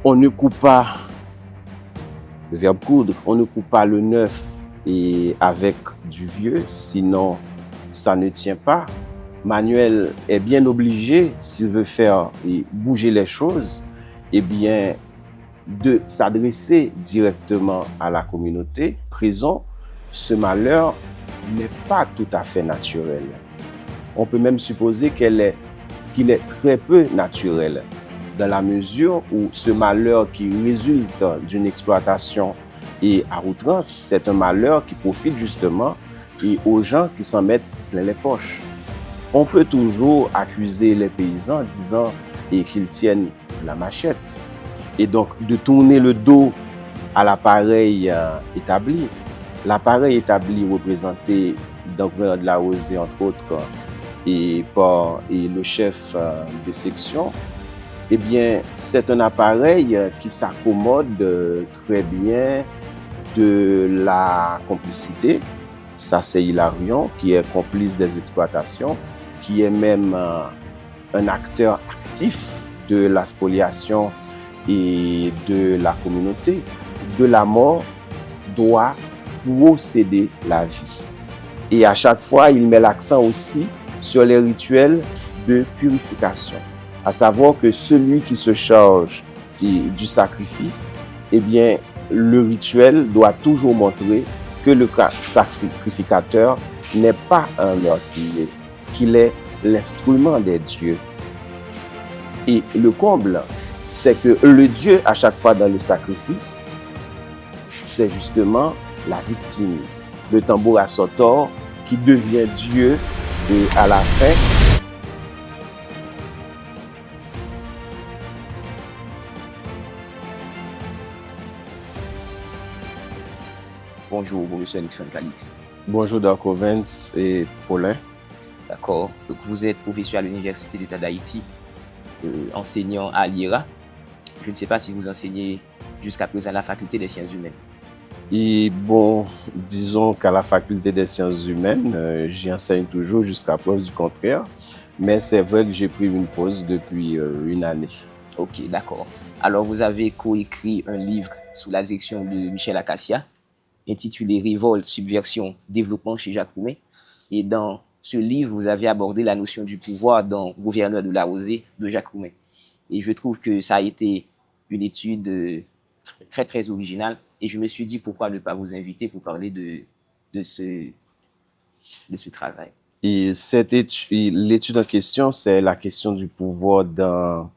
on ne coupe pas le verbe coudre, on ne coupe pas le neuf et avec du vieux, sinon ça ne tient pas. Manuel est bien obligé, s'il veut faire bouger les choses, eh bien, de s'adresser directement à la communauté. Présent, ce malheur n'est pas tout à fait naturel. On peut même supposer qu'il est très peu naturel, dans la mesure où ce malheur qui résulte d'une exploitation et à outrance, c'est un malheur qui profite justement aux gens qui s'en mettent plein les poches. On peut toujours accuser les paysans en disant qu'ils tiennent la machette et donc de tourner le dos à l'appareil établi. L'appareil établi représenté dans le gouverneur de la Rosée, entre autres, par le chef de section, eh bien, c'est un appareil qui s'accommode très bien de la complicité. Ça, c'est Hilarion, qui est complice des exploitations, qui est même un acteur actif de la spoliation et de la communauté. De la mort doit procéder la vie. Et à chaque fois, il met l'accent aussi sur les rituels de purification. À savoir que celui qui se charge du sacrifice, eh bien, le rituel doit toujours montrer que le sacrificateur n'est pas un meurtrier, qu'il est l'instrument des dieux. Et le comble, c'est que le Dieu, à chaque fois dans le sacrifice, c'est justement la victime. Le tambour à Sotor qui devient Dieu et à la fin, Bonjour, monsieur Nixon Calixte. Bonjour, Dr. Vance et Paulin. D'accord. Donc, vous êtes professeur à l'Université d'État d'Haïti, enseignant à l'IRA. Je ne sais pas si vous enseignez jusqu'à présent à la Faculté des sciences humaines. Et bon, disons qu'à la Faculté des sciences humaines, j'y enseigne toujours jusqu'à preuve du contraire. Mais c'est vrai que j'ai pris une pause depuis une année. Ok, d'accord. Alors, vous avez coécrit un livre sous la direction de Michel Acacia, intitulé Révolte, subversion, développement chez Jacques Roumain. Et dans ce livre, vous avez abordé la notion du pouvoir dans Gouverneur de la Rosée de Jacques Roumain. Et je trouve que ça a été une étude très, très originale. Et je me suis dit, pourquoi ne pas vous inviter pour parler de ce travail. Et l'étude en question, c'est la question du pouvoir dans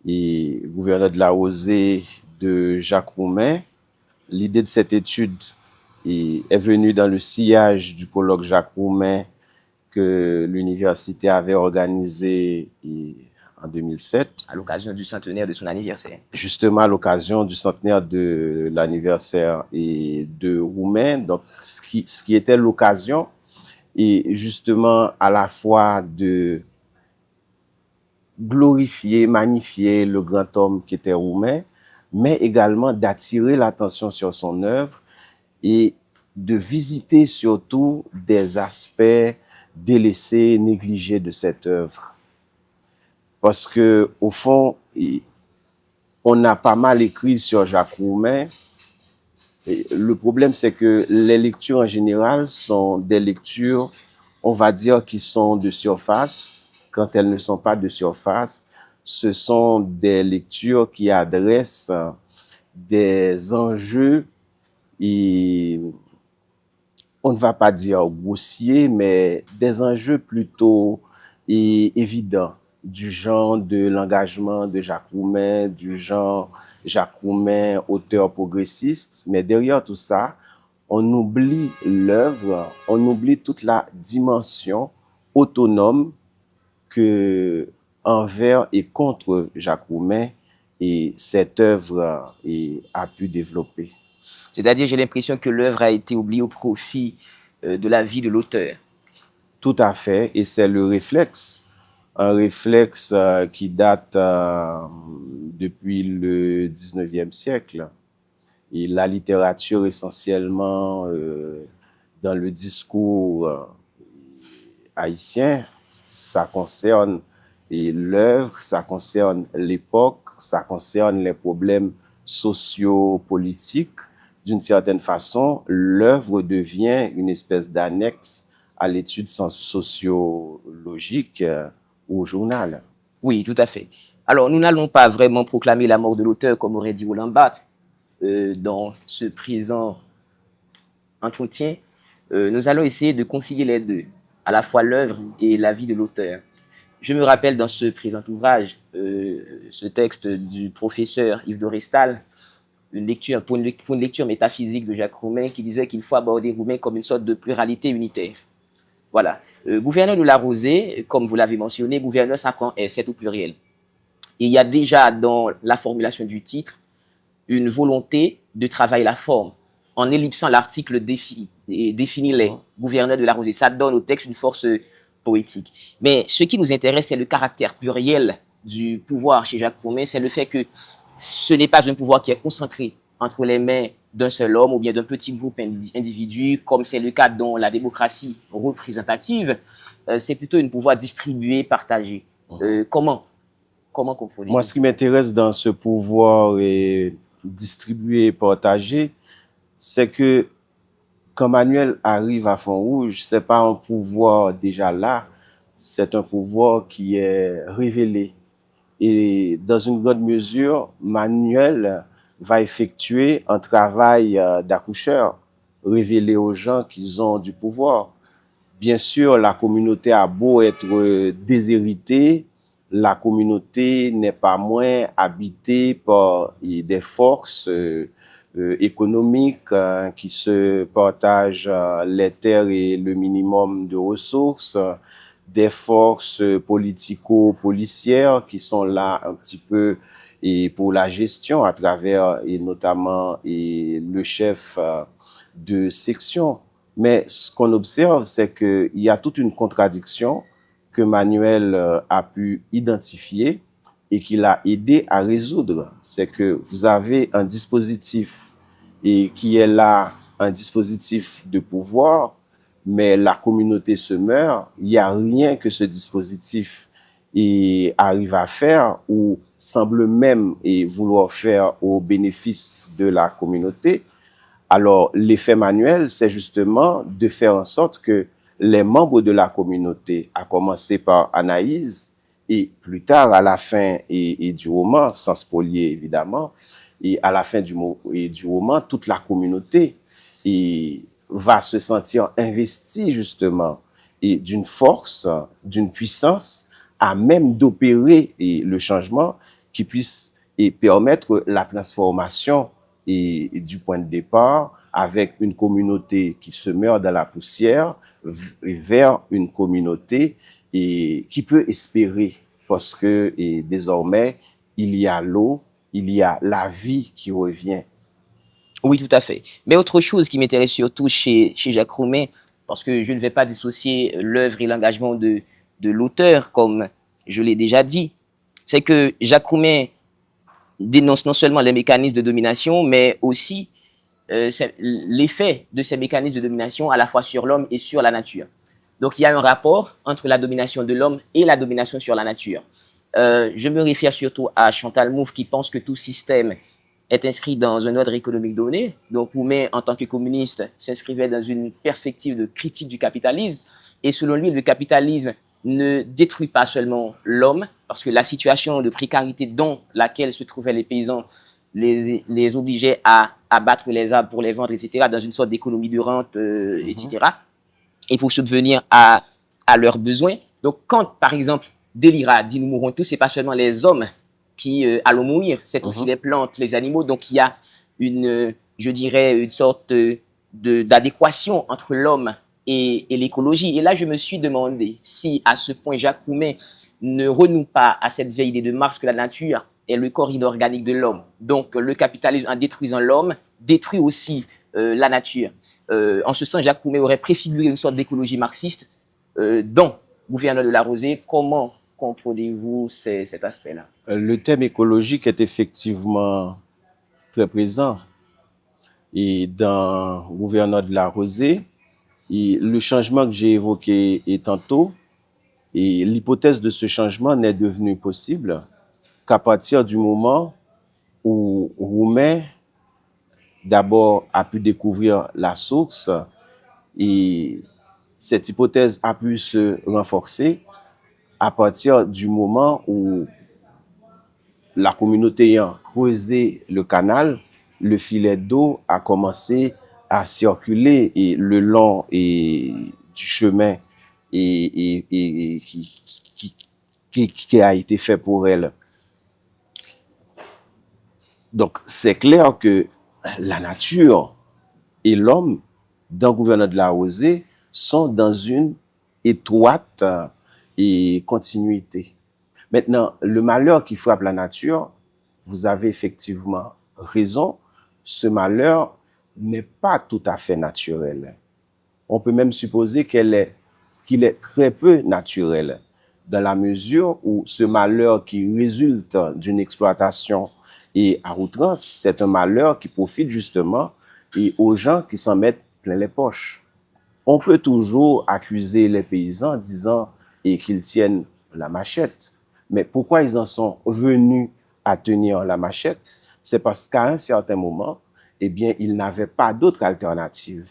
le Gouverneur de la Rosée de Jacques Roumain. L'idée de cette étude est venue dans le sillage du colloque Jacques Roumain que l'université avait organisé en 2007. À l'occasion du centenaire de son anniversaire. Justement, à l'occasion du centenaire de l'anniversaire de Roumain. Donc, ce qui était l'occasion, et justement à la fois de glorifier, magnifier le grand homme qui était Roumain, mais également d'attirer l'attention sur son œuvre et de visiter surtout des aspects délaissés, négligés de cette œuvre. Parce que, au fond, on a pas mal écrit sur Jacques Roumain. Et le problème, c'est que les lectures en général sont des lectures, on va dire, qui sont de surface. Quand elles ne sont pas de surface, ce sont des lectures qui adressent des enjeux et on ne va pas dire grossiers, mais des enjeux plutôt évidents, du genre de l'engagement de Jacques Roumain, du genre Jacques Roumain, auteur progressiste. Mais derrière tout ça, on oublie l'œuvre, on oublie toute la dimension autonome que envers et contre Jacques Roumain et cette œuvre a pu développer. C'est-à-dire, j'ai l'impression que l'œuvre a été oubliée au profit de la vie de l'auteur. Tout à fait, et c'est le réflexe, un réflexe qui date depuis le 19e siècle. Et la littérature essentiellement dans le discours haïtien, ça concerne l'œuvre, ça concerne l'époque, ça concerne les problèmes sociopolitiques. D'une certaine façon, l'œuvre devient une espèce d'annexe à l'étude sociologique au journal. Oui, tout à fait. Alors, nous n'allons pas vraiment proclamer la mort de l'auteur, comme aurait dit Roland Barthes, dans ce présent entretien. Nous allons essayer de concilier les deux, à la fois l'œuvre et la vie de l'auteur. Je me rappelle dans ce présent ouvrage, ce texte du professeur Yves Dorestal, pour une lecture métaphysique de Jacques Roumain qui disait qu'il faut aborder Roumain comme une sorte de pluralité unitaire. Voilà. Gouverneur de la Rosée, comme vous l'avez mentionné, gouverneur, ça prend S7 au pluriel. Et il y a déjà dans la formulation du titre une volonté de travailler la forme. En ellipsant l'article définit les gouverneurs de la Rosée. Ça donne au texte une force poétique. Mais ce qui nous intéresse, c'est le caractère pluriel du pouvoir chez Jacques Roumain. C'est le fait que ce n'est pas un pouvoir qui est concentré entre les mains d'un seul homme ou bien d'un petit groupe d'individus, comme c'est le cas dans la démocratie représentative. C'est plutôt un pouvoir distribué, partagé. Comment comprenez-vous? Moi, ce qui m'intéresse dans ce pouvoir distribué et partagé, c'est que quand Manuel arrive à Font-Rouge, c'est pas un pouvoir déjà là, c'est un pouvoir qui est révélé. Et dans une grande mesure, Manuel va effectuer un travail d'accoucheur, révéler aux gens qu'ils ont du pouvoir. Bien sûr, la communauté a beau être déshéritée, la communauté n'est pas moins habitée par des forces économiques qui se partagent les terres et le minimum de ressources, des forces politico-policières qui sont là un petit peu et pour la gestion à travers et notamment le chef de section. Mais ce qu'on observe, c'est qu'il y a toute une contradiction que Manuel a pu identifier et qu'il a aidé à résoudre. C'est que vous avez un dispositif qui est là, un dispositif de pouvoir, mais la communauté se meurt. Il n'y a rien que ce dispositif arrive à faire ou semble même vouloir faire au bénéfice de la communauté. Alors, l'effet Manuel, c'est justement de faire en sorte que les membres de la communauté, à commencer par Anaïs, et plus tard, à la fin du roman, sans spolier évidemment, et à la fin du roman, toute la communauté va se sentir investie justement d'une force, d'une puissance, à même d'opérer le changement qui puisse permettre la transformation du point de départ avec une communauté qui se meurt dans la poussière vers une communauté qui peut espérer parce que désormais il y a l'eau, il y a la vie qui revient. Oui, tout à fait. Mais autre chose qui m'intéresse surtout chez Jacques Roumain, parce que je ne vais pas dissocier l'œuvre et l'engagement de l'auteur, comme je l'ai déjà dit, c'est que Jacques Roumain dénonce non seulement les mécanismes de domination, mais aussi l'effet de ces mécanismes de domination à la fois sur l'homme et sur la nature. Donc, il y a un rapport entre la domination de l'homme et la domination sur la nature. Je me réfère surtout à Chantal Mouffe qui pense que tout système est inscrit dans un ordre économique donné. Donc, Roumain, en tant que communiste, s'inscrivait dans une perspective de critique du capitalisme. Et selon lui, le capitalisme ne détruit pas seulement l'homme, parce que la situation de précarité dans laquelle se trouvaient les paysans les obligeait à abattre les arbres pour les vendre, etc., dans une sorte d'économie de rente, etc., et pour subvenir à leurs besoins. Donc, quand, par exemple, Délira dit « nous mourrons tous », c'est pas seulement les hommes qui allons mourir, c'est aussi les plantes, les animaux. Donc, il y a je dirais, une sorte d'adéquation entre l'homme et l'écologie. Et là, je me suis demandé si, à ce point, Jacques Roumain ne renoue pas à cette vieille idée de Marx que la nature est le corps inorganique de l'homme. Donc, le capitalisme, en détruisant l'homme, détruit aussi la nature. En ce sens, Jacques Roumain aurait préfiguré une sorte d'écologie marxiste dans Gouverneur de la Rosée. Comment comprenez-vous cet aspect-là? Le thème écologique est effectivement très présent et dans Gouverneur de la Rosée. Et le changement que j'ai évoqué tantôt, et l'hypothèse de ce changement n'est devenue possible qu'à partir du moment où Roumain d'abord a pu découvrir la source et cette hypothèse a pu se renforcer à partir du moment où la communauté ayant creusé le canal, le filet d'eau a commencé à circuler et le long du chemin qui a été fait pour elle. Donc, c'est clair que la nature et l'homme, dans le gouvernement de la Rosée, sont dans une étroite continuité. Maintenant, le malheur qui frappe la nature, vous avez effectivement raison, ce malheur n'est pas tout à fait naturel. On peut même supposer qu'il est très peu naturel, dans la mesure où ce malheur qui résulte d'une exploitation et à outrance, c'est un malheur qui profite justement aux gens qui s'en mettent plein les poches. On peut toujours accuser les paysans en disant qu'ils tiennent la machette. Mais pourquoi ils en sont venus à tenir la machette? C'est parce qu'à un certain moment, eh bien, ils n'avaient pas d'autre alternative.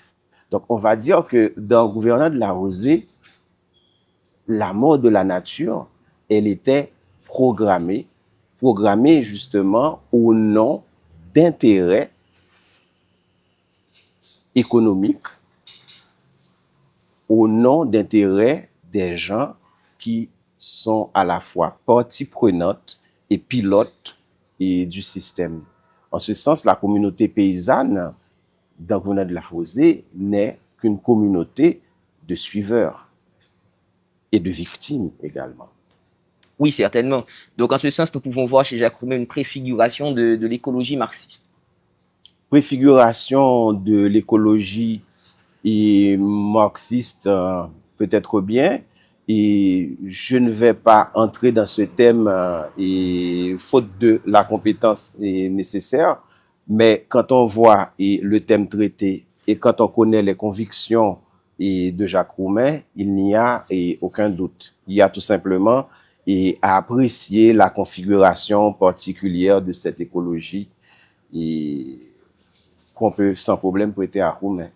Donc, on va dire que dans le gouvernement de la Rosée, la mort de la nature, elle était programmée justement au nom d'intérêts économiques, au nom d'intérêts des gens qui sont à la fois partie prenante et pilote du système. En ce sens, la communauté paysanne dans le gouvernement de la Rosée n'est qu'une communauté de suiveurs et de victimes également. Oui, certainement. Donc, en ce sens, nous pouvons voir chez Jacques Roumain une préfiguration de l'écologie marxiste. Préfiguration de l'écologie marxiste, peut-être bien, et je ne vais pas entrer dans ce thème faute de la compétence nécessaire, mais quand on voit le thème traité et quand on connaît les convictions de Jacques Roumain, il n'y a aucun doute. Il y a tout simplement à apprécier la configuration particulière de cette écologie qu'on peut sans problème prêter à Roumain.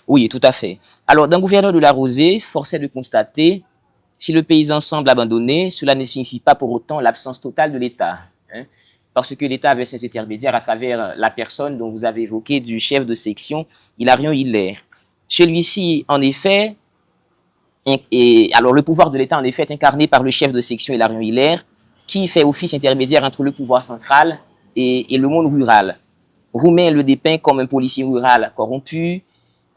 Oui, tout à fait. Alors, dans le gouvernement de la Rosée, force est de constater, si le paysan semble abandonné, cela ne signifie pas pour autant l'absence totale de l'État. Parce que l'État avait ses intermédiaires à travers la personne dont vous avez évoqué du chef de section, Hilarion Hiller. Celui-ci, en effet, alors le pouvoir de l'État, en effet, est incarné par le chef de section Hilarion Hiller, qui fait office intermédiaire entre le pouvoir central et le monde rural. Roumain le dépeint comme un policier rural corrompu,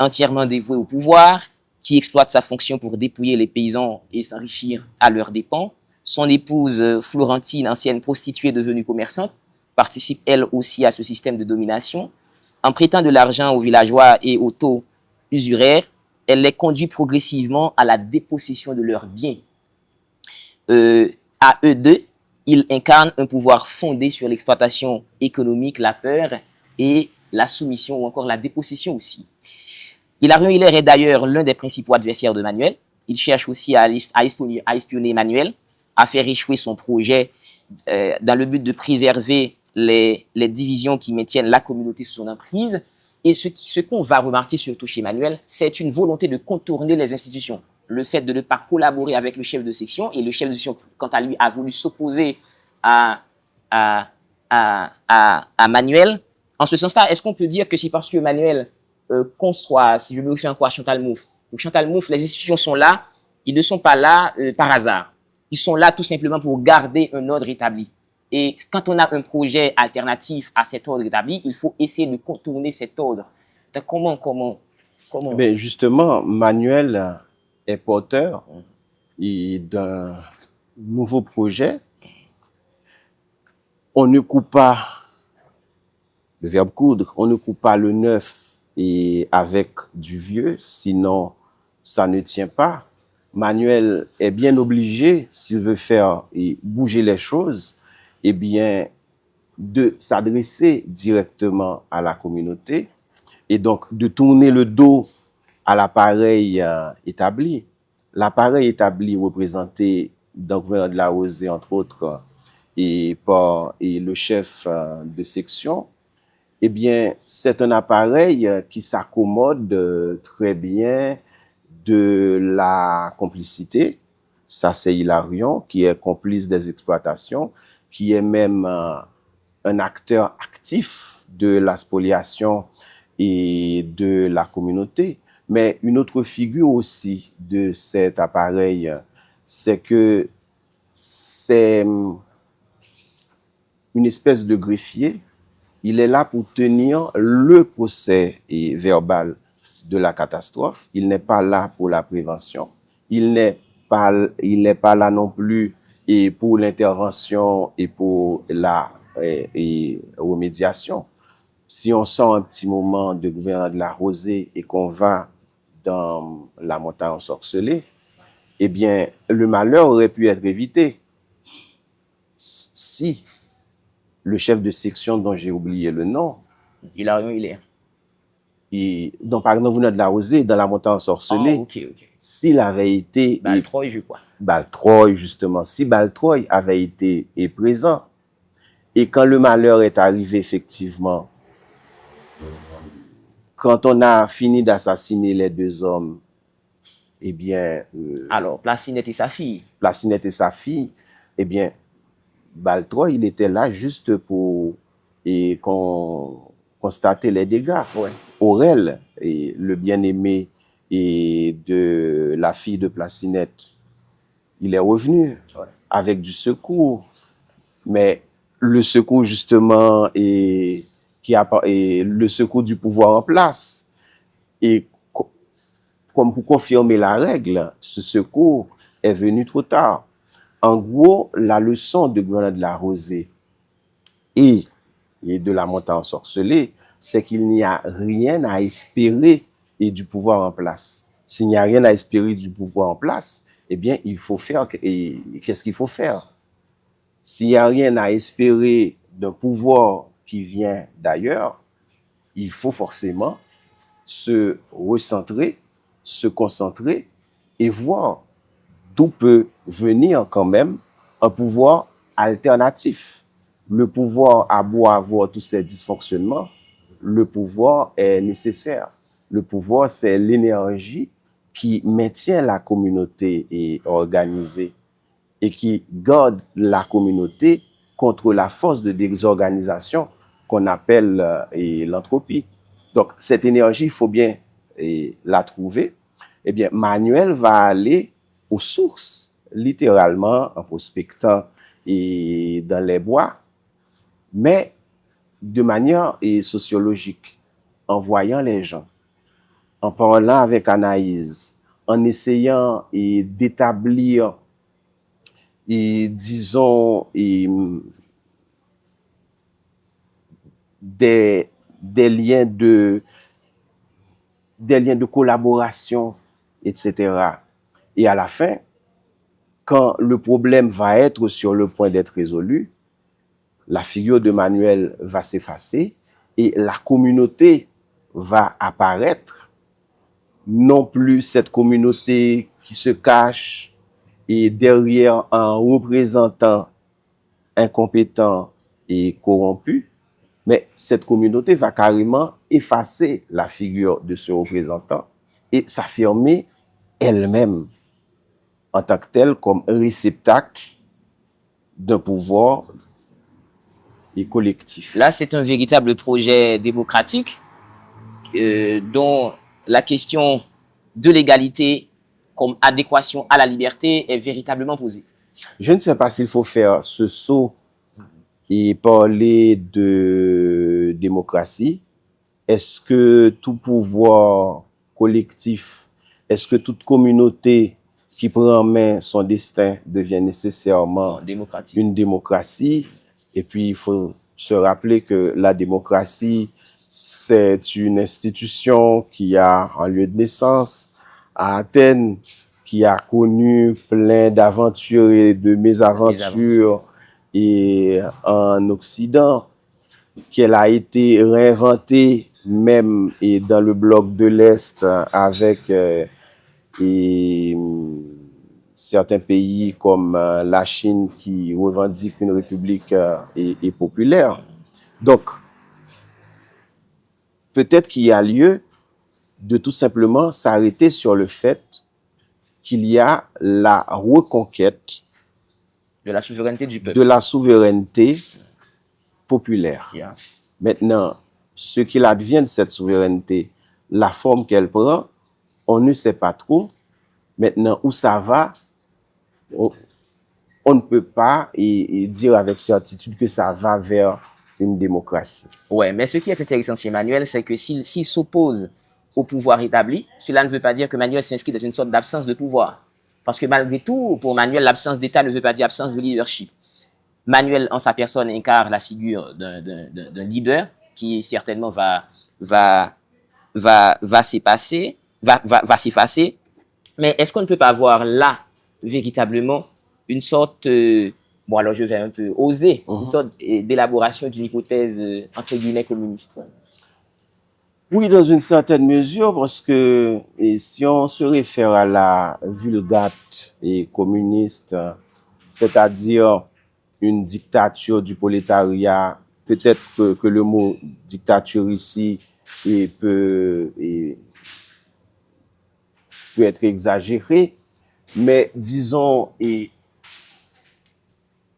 entièrement dévoué au pouvoir, qui exploite sa fonction pour dépouiller les paysans et s'enrichir à leurs dépens. Son épouse Florentine, ancienne prostituée devenue commerçante, participe elle aussi à ce système de domination. En prêtant de l'argent aux villageois et aux taux usuraires, elle les conduit progressivement à la dépossession de leurs biens. À eux deux, ils incarnent un pouvoir fondé sur l'exploitation économique, la peur et la soumission ou encore la dépossession aussi. Hilarion Hiller est d'ailleurs l'un des principaux adversaires de Manuel. Il cherche aussi à espionner Manuel, à faire échouer son projet dans le but de préserver les divisions qui maintiennent la communauté sous son emprise. Et ce qu'on va remarquer surtout chez Manuel, c'est une volonté de contourner les institutions. Le fait de ne pas collaborer avec le chef de section, et le chef de section, quant à lui, a voulu s'opposer à Manuel. En ce sens-là, est-ce qu'on peut dire que c'est parce que Manuel conçoit, si je me réfère encore à Chantal Mouffe, pour Chantal Mouffe, les institutions sont là, ils ne sont pas là par hasard. Ils sont là tout simplement pour garder un ordre établi. Et quand on a un projet alternatif à cet ordre établi, il faut essayer de contourner cet ordre. Donc comment Ben justement, Manuel est porteur d'un nouveau projet. On ne coupe pas le verbe coudre, on ne coupe pas le neuf avec du vieux, sinon ça ne tient pas. Manuel est bien obligé, s'il veut faire bouger les choses, eh bien, de s'adresser directement à la communauté et donc de tourner le dos à l'appareil établi. L'appareil établi représenté dans le gouvernement de la Rosée, entre autres, et le chef de section, eh bien, c'est un appareil qui s'accommode très bien de la complicité. Ça, c'est Hilarion, qui est complice des exploitations, qui est même un acteur actif de la spoliation et de la communauté. Mais une autre figure aussi de cet appareil, c'est que c'est une espèce de greffier. Il est là pour tenir le procès verbal de la catastrophe. Il n'est pas là pour la prévention. Il n'est pas là non plus et pour l'intervention et pour la remédiation. Si on sort un petit moment de gouverneur de la Rosée et qu'on va dans la montagne ensorcelée, eh bien, le malheur aurait pu être évité si le chef de section dont j'ai oublié le nom, Hilarion Hilaire. et donc par exemple, vous venez de la Rosée, dans la montagne ensorcelée, ok. s'il avait été Baltroy, je crois. Baltroy, justement, si Baltroy avait été présent, et quand le malheur est arrivé, effectivement, quand on a fini d'assassiner les deux hommes, eh bien, Alors, Placinette et sa fille. Placinette et sa fille, eh bien, Baltroy, il était là juste pour constater les dégâts. Ouais. Aurel, et le bien-aimé et de la fille de Placinette, il est revenu avec du secours. Mais le secours, justement, et le secours du pouvoir en place. Et comme pour confirmer la règle, ce secours est venu trop tard. En gros, la leçon de Grenade de la Rosée et de la montagne ensorcelée, c'est qu'il n'y a rien à espérer et du pouvoir en place. S'il n'y a rien à espérer du pouvoir en place, eh bien, il faut faire. Et qu'est-ce qu'il faut faire? S'il n'y a rien à espérer d'un pouvoir qui vient d'ailleurs, il faut forcément se recentrer, se concentrer et voir d'où peut venir quand même un pouvoir alternatif. Le pouvoir a beau avoir tous ces dysfonctionnements, le pouvoir est nécessaire. Le pouvoir, c'est l'énergie qui maintient la communauté organisée et qui garde la communauté contre la force de désorganisation qu'on appelle l'entropie. Donc, cette énergie, il faut bien la trouver. Eh bien, Manuel va aller aux sources, littéralement, en prospectant dans les bois, mais de manière sociologique, en voyant les gens, en parlant avec Anaïs, en essayant d'établir, disons, des liens de collaboration, etc. Et à la fin, quand le problème va être sur le point d'être résolu, la figure de Manuel va s'effacer et la communauté va apparaître. Non plus cette communauté qui se cache et derrière un représentant incompétent et corrompu, mais cette communauté va carrément effacer la figure de ce représentant et s'affirmer elle-même en tant que telle comme réceptacle d'un pouvoir et collectif. Là, c'est un véritable projet démocratique dont la question de l'égalité comme adéquation à la liberté est véritablement posée. Je ne sais pas s'il faut faire ce saut et parler de démocratie. Est-ce que tout pouvoir collectif, est-ce que toute communauté qui prend en main son destin devient nécessairement une démocratie? Et puis, il faut se rappeler que la démocratie, c'est une institution qui a un lieu de naissance à Athènes, qui a connu plein d'aventures et de mésaventures et en Occident, qu'elle a été réinventée même et dans le bloc de l'Est avec certains pays comme la Chine qui revendique une république et populaire. Donc, peut-être qu'il y a lieu de tout simplement s'arrêter sur le fait qu'il y a la reconquête De la souveraineté du peuple. de la souveraineté populaire. Yeah. Maintenant, ce qu'il advient de cette souveraineté, la forme qu'elle prend, on ne sait pas trop. Maintenant, où ça va, on ne peut pas dire avec certitude que ça va vers une démocratie. Ouais, mais ce qui est intéressant chez Emmanuel, c'est que s'il s'oppose au pouvoir établi, cela ne veut pas dire que Emmanuel s'inscrit dans une sorte d'absence de pouvoir. Parce que malgré tout, pour Emmanuel, l'absence d'État ne veut pas dire absence de leadership. Emmanuel, en sa personne, incarne la figure d'un leader qui certainement va s'effacer. Mais est-ce qu'on ne peut pas voir là, véritablement, une sorte, bon alors je vais un peu oser, une sorte d'élaboration d'une hypothèse, entre guillemets, communiste? Oui, dans une certaine mesure, parce que si on se réfère à la vulgate et communiste, c'est-à-dire une dictature du prolétariat, peut-être que le mot dictature ici peut être exagéré, mais disons,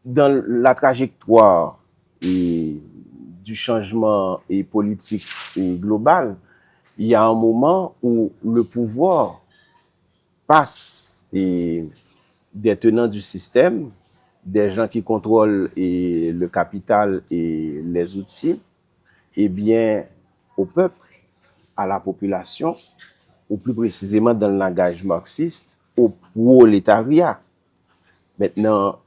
dans la trajectoire du changement politique global, il y a un moment où le pouvoir passe des tenants du système, des gens qui contrôlent le capital et les outils, et bien au peuple, à la population, ou plus précisément dans le langage marxiste, au prolétariat. Maintenant,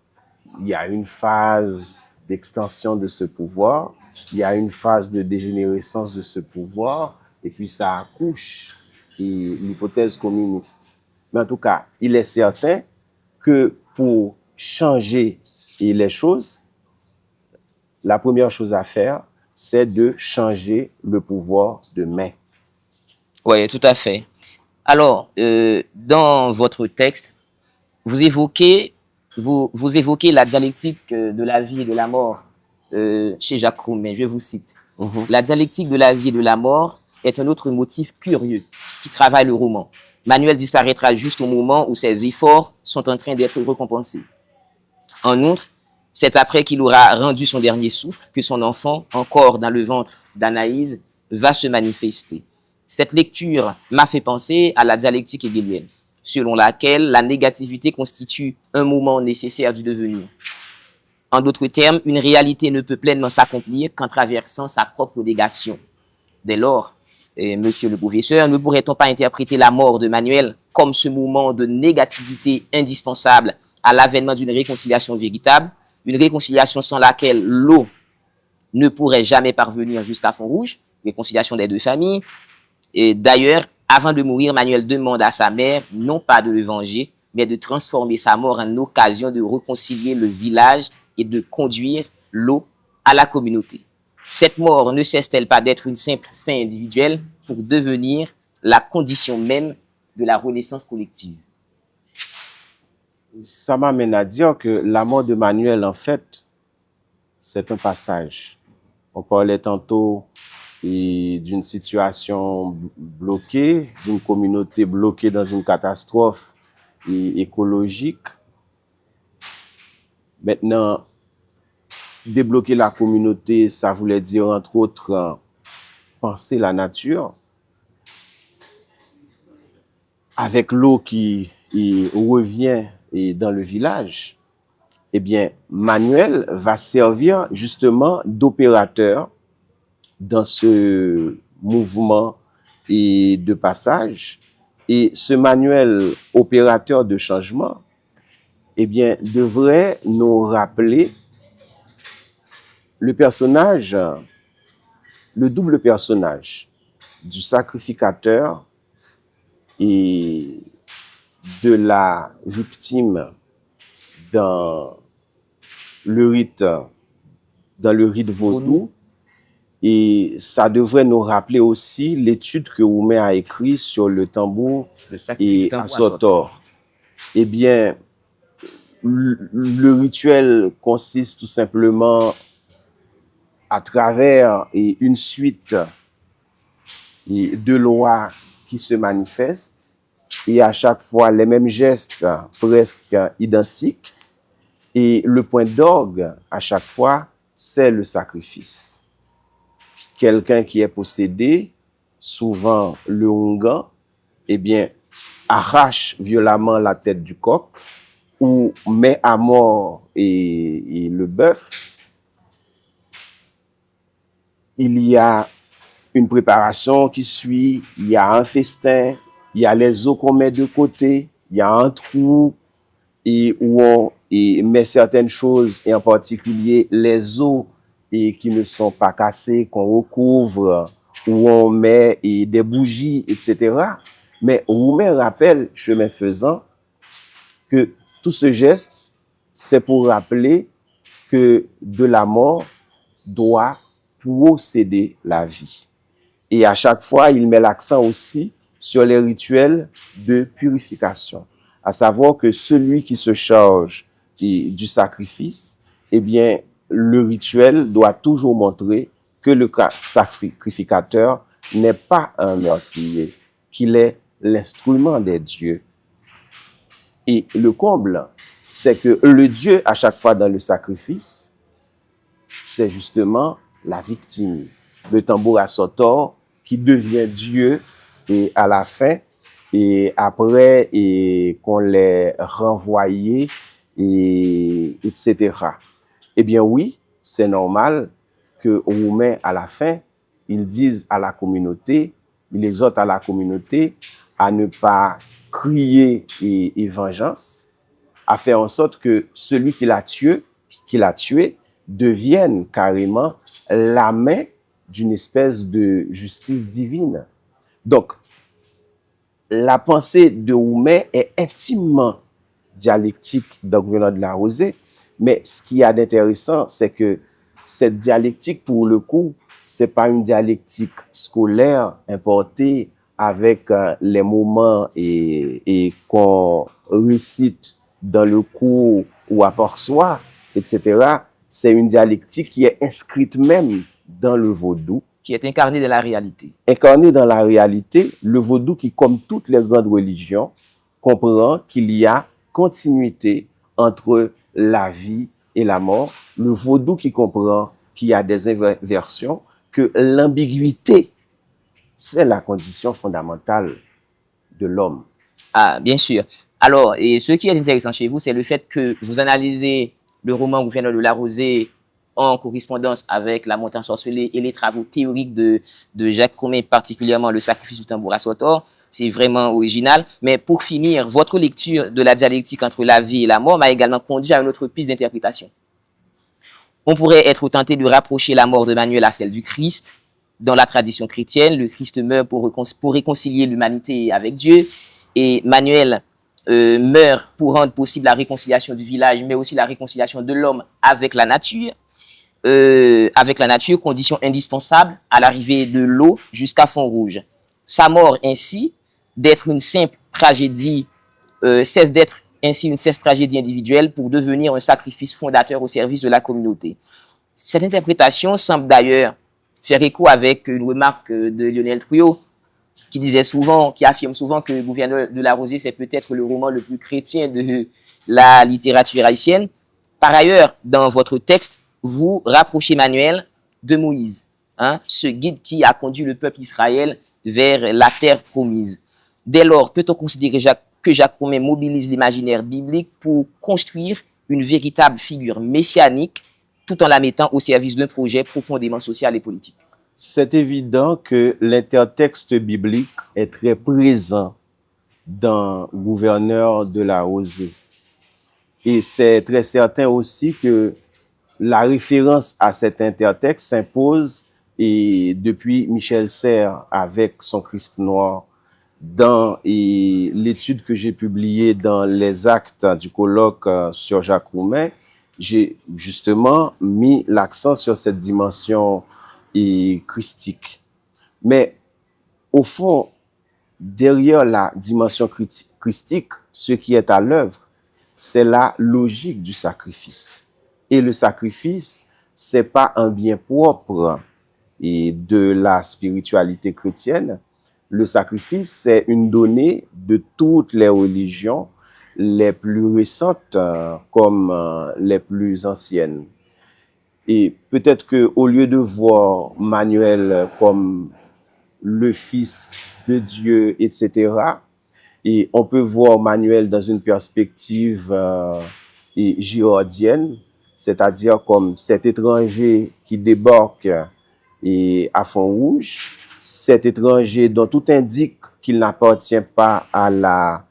il y a une phase d'extension de ce pouvoir, il y a une phase de dégénérescence de ce pouvoir, et puis ça accouche l'hypothèse communiste. Mais en tout cas, il est certain que pour changer les choses, la première chose à faire, c'est de changer le pouvoir de main. Oui, tout à fait. Alors, dans votre texte, vous évoquez la dialectique de la vie et de la mort chez Jacques Roumet. Je vous cite. La dialectique de la vie et de la mort est un autre motif curieux qui travaille le roman. Manuel disparaîtra juste au moment où ses efforts sont en train d'être récompensés. En outre, c'est après qu'il aura rendu son dernier souffle que son enfant, encore dans le ventre d'Anaïse, va se manifester. Cette lecture m'a fait penser à la dialectique hegelienne, selon laquelle la négativité constitue un moment nécessaire du devenir. En d'autres termes, une réalité ne peut pleinement s'accomplir qu'en traversant sa propre négation. Dès lors, monsieur le professeur, ne pourrait-on pas interpréter la mort de Manuel comme ce moment de négativité indispensable à l'avènement d'une réconciliation véritable, une réconciliation sans laquelle l'eau ne pourrait jamais parvenir jusqu'à Font-Rouge, réconciliation des deux familles. Et d'ailleurs, avant de mourir, Manuel demande à sa mère non pas de le venger, mais de transformer sa mort en occasion de réconcilier le village et de conduire l'eau à la communauté. Cette mort ne cesse-t-elle pas d'être une simple fin individuelle pour devenir la condition même de la renaissance collective? Ça m'amène à dire que la mort de Manuel, en fait, c'est un passage. On parlait tantôt d'une situation bloquée, d'une communauté bloquée dans une catastrophe écologique. Maintenant, débloquer la communauté, ça voulait dire, entre autres, penser la nature. Avec l'eau qui revient dans le village, eh bien, Manuel va servir justement d'opérateur dans ce mouvement de passage. Et ce Manuel, opérateur de changement, eh bien, devrait nous rappeler le personnage, le double personnage du sacrificateur et de la victime dans le rite vaudou. Et ça devrait nous rappeler aussi l'étude que Roumet a écrite sur le tambour et Assotor. Eh bien, le rituel consiste tout simplement à travers une suite de lois qui se manifestent et à chaque fois les mêmes gestes presque identiques. Et le point d'orgue à chaque fois, c'est le sacrifice. Quelqu'un qui est possédé, souvent le Hungan, eh bien, arrache violemment la tête du coq ou met à mort et le bœuf. Il y a une préparation qui suit, il y a un festin, il y a les os qu'on met de côté, il y a un trou et où on met certaines choses, et en particulier les os qui ne sont pas cassés, qu'on recouvre, où on met des bougies, etc. Mais Roumain rappelle, chemin faisant, que tout ce geste, c'est pour rappeler que de la mort doit procéder la vie. Et à chaque fois, il met l'accent aussi sur les rituels de purification. À savoir que celui qui se charge du sacrifice, eh bien, le rituel doit toujours montrer que le sacrificateur n'est pas un meurtrier, qu'il est l'instrument des dieux. Et le comble, c'est que le Dieu, à chaque fois dans le sacrifice, c'est justement la victime. Le tambour assotor qui devient Dieu et à la fin, et après et qu'on l'ait renvoyé, etc. Eh bien oui, c'est normal que Roumain, à la fin, ils disent à la communauté, ils exhortent à la communauté à ne pas crier et vengeance, à faire en sorte que celui qui l'a tué devienne carrément la main d'une espèce de justice divine. Donc, la pensée de Roumain est intimement dialectique dans le gouvernement de la Rosée, mais ce qu'il y a d'intéressant, c'est que cette dialectique, pour le coup, c'est pas une dialectique scolaire importée avec les moments et qu'on récite dans le cours ou à part soi, etc. C'est une dialectique qui est inscrite même dans le vaudou. Qui est incarné dans la réalité. Incarné dans la réalité, le vaudou qui, comme toutes les grandes religions, comprend qu'il y a continuité entre la vie et la mort. Le vaudou qui comprend qu'il y a des inversions, que l'ambiguïté, c'est la condition fondamentale de l'homme. Ah, bien sûr. Alors, et ce qui est intéressant chez vous, c'est le fait que vous analysez le roman Gouverneur de la Rosée en correspondance avec La Montagne Ensorcelée et les travaux théoriques de Jacques Crumet, particulièrement le sacrifice du tambour assotor. C'est vraiment original. Mais pour finir, votre lecture de la dialectique entre la vie et la mort m'a également conduit à une autre piste d'interprétation. On pourrait être tenté de rapprocher la mort de Manuel à celle du Christ. Dans la tradition chrétienne, le Christ meurt pour réconcilier l'humanité avec Dieu. Et Manuel meurt pour rendre possible la réconciliation du village, mais aussi la réconciliation de l'homme avec la nature. Condition indispensable à l'arrivée de l'eau jusqu'à Font-Rouge. Sa mort ainsi, d'être une simple tragédie, cesse d'être ainsi une cesse tragédie individuelle pour devenir un sacrifice fondateur au service de la communauté. Cette interprétation semble d'ailleurs faire écho avec une remarque de Lionel Trouillot, qui affirme souvent que Gouverneur de la Rosée, c'est peut-être le roman le plus chrétien de la littérature haïtienne. Par ailleurs, dans votre texte, vous rapprochez Manuel de Moïse, ce guide qui a conduit le peuple Israël vers la terre promise. Dès lors, peut-on considérer que Jacques Crumet mobilise l'imaginaire biblique pour construire une véritable figure messianique tout en la mettant au service d'un projet profondément social et politique? C'est évident que l'intertexte biblique est très présent dans Gouverneur de la Rosée. Et c'est très certain aussi que la référence à cet intertexte s'impose et depuis Michel Serres avec son Christ noir. Dans l'étude que j'ai publiée dans les actes du colloque sur Jacques Crumet, j'ai justement mis l'accent sur cette dimension christique. Mais au fond, derrière la dimension christique, ce qui est à l'œuvre, c'est la logique du sacrifice. Et le sacrifice, c'est pas un bien propre et de la spiritualité chrétienne. Le sacrifice, c'est une donnée de toutes les religions, les plus récentes comme les plus anciennes. Et peut-être que au lieu de voir Manuel comme le Fils de Dieu, etc., et on peut voir Manuel dans une perspective girardienne, c'est-à-dire comme cet étranger qui débarque à Font-Rouge, cet étranger dont tout indique qu'il n'appartient pas à la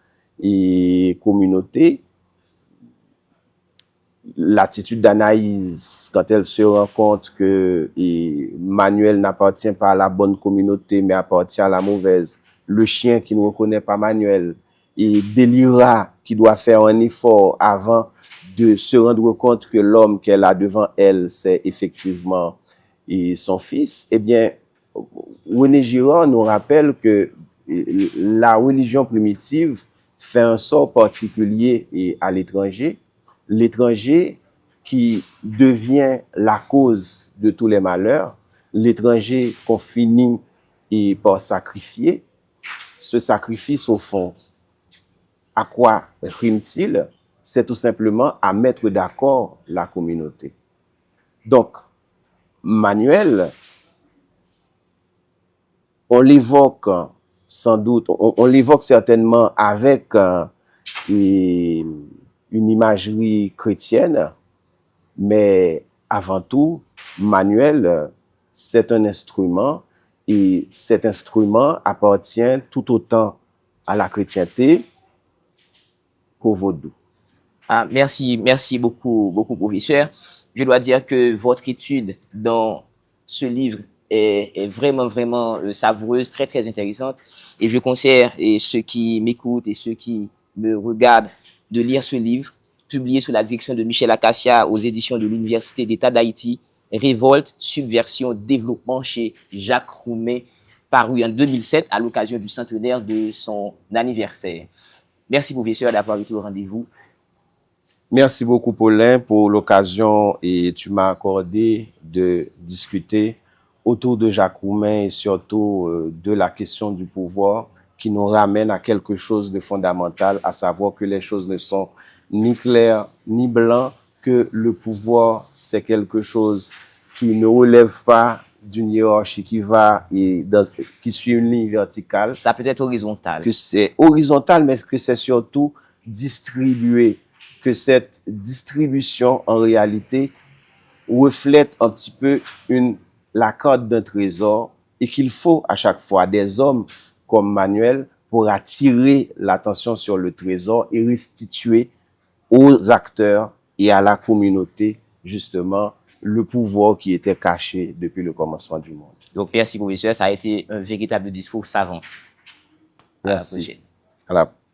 communauté. L'attitude d'Anaïs, quand elle se rend compte que Manuel n'appartient pas à la bonne communauté, mais appartient à la mauvaise. Le chien qui ne reconnaît pas Manuel. Et Délira qui doit faire un effort avant de se rendre compte que l'homme qu'elle a devant elle, c'est effectivement son fils. Eh bien, René Girard nous rappelle que la religion primitive fait un sort particulier à l'étranger. L'étranger qui devient la cause de tous les malheurs, l'étranger qu'on finit par sacrifier. Ce sacrifice, au fond, à quoi rime-t-il? C'est tout simplement à mettre d'accord la communauté. Donc, Manuel, on l'évoque sans doute, on l'évoque certainement avec une imagerie chrétienne, mais avant tout, Manuel, c'est un instrument et cet instrument appartient tout autant à la chrétienté qu'au vaudou. Ah, merci beaucoup, professeur. Je dois dire que votre étude dans ce livre est vraiment savoureuse, très intéressante. Et je conseille ceux qui m'écoutent et ceux qui me regardent de lire ce livre, publié sous la direction de Michel Acacia aux éditions de l'Université d'État d'Haïti, Révolte, Subversion, Développement chez Jacques Roumet, paru en 2007 à l'occasion du centenaire de son anniversaire. Merci, professeur, d'avoir été au rendez-vous. Merci beaucoup, Paulin, pour l'occasion et tu m'as accordé de discuter autour de Jacques Roumain et surtout de la question du pouvoir qui nous ramène à quelque chose de fondamental, à savoir que les choses ne sont ni claires ni blancs, que le pouvoir, c'est quelque chose qui ne relève pas d'une hiérarchie qui qui suit une ligne verticale. Ça peut être horizontal. Que c'est horizontal, mais que c'est surtout distribué. Que cette distribution, en réalité, reflète un petit peu la carte d'un trésor et qu'il faut à chaque fois des hommes comme Manuel pour attirer l'attention sur le trésor et restituer aux acteurs et à la communauté, justement, le pouvoir qui était caché depuis le commencement du monde. Donc, merci, professeur. Ça a été un véritable discours savant. Merci. À la prochaine.